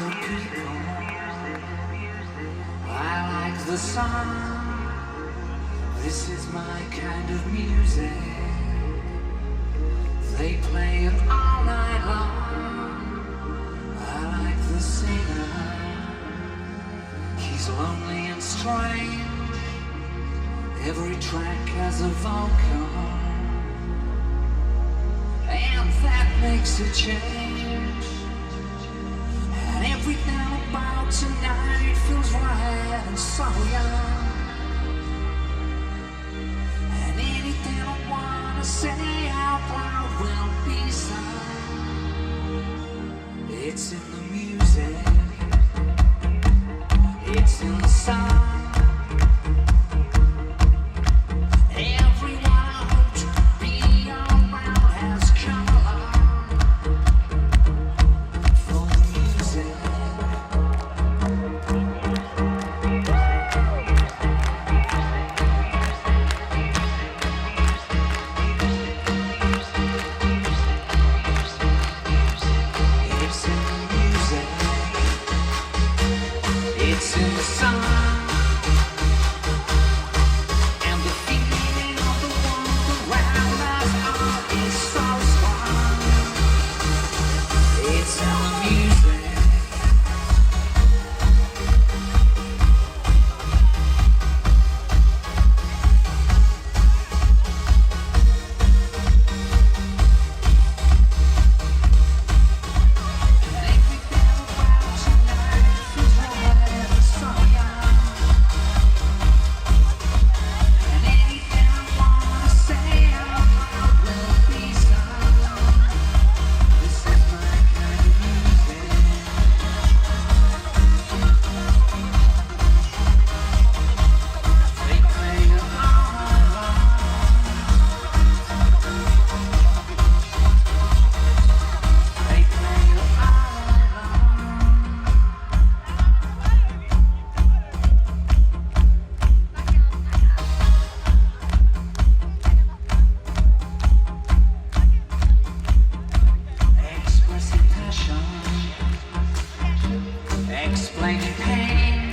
the people. I like the sun. This is my kind of music. They play it all night long. I like the singer. He's lonely and strange. Every track has a vocal, and that makes a change. And everything about tonight feels right and so young. And anything I wanna say out loud will be sung. It's in the music. It's in the sun. It's in the sun, and the feeling of the warmth around us all is so strong. It's in the music. And everything about tonight feels right and so young. And anything I wanna say out loud will be sung. This is my kind of music. They play it all night long. They play it all night long. Expressing passion, explaining pain,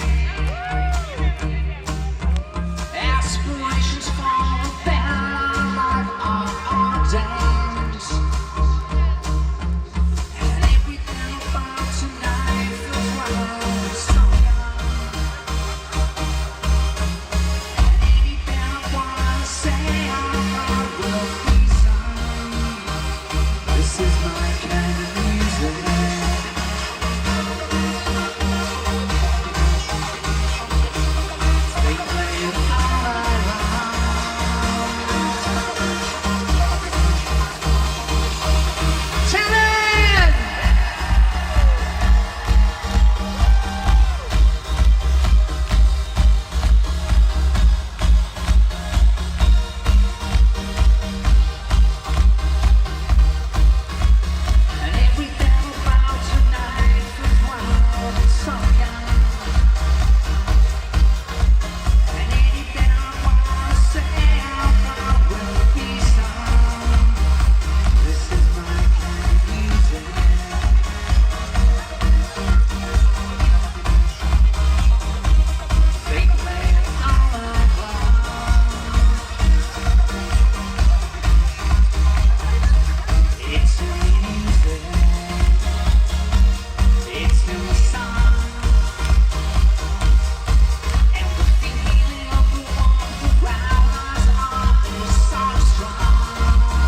aspirations for a better life are ordained. And everything about tonight feels right, so young. And anything I wanna say out loud will be sung. This is my kind of music. They play it all night long. Tell it! And everything about tonight feels wild and so young. And anything I wanna say out loud will be sung. This is my kind of music. They play it all night long. It's in the music. It's in the sun. And the feeling of the warmth around us all is so strong.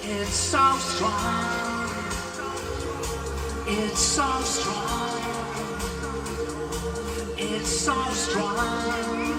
It's so strong. It's so strong. It's so strong.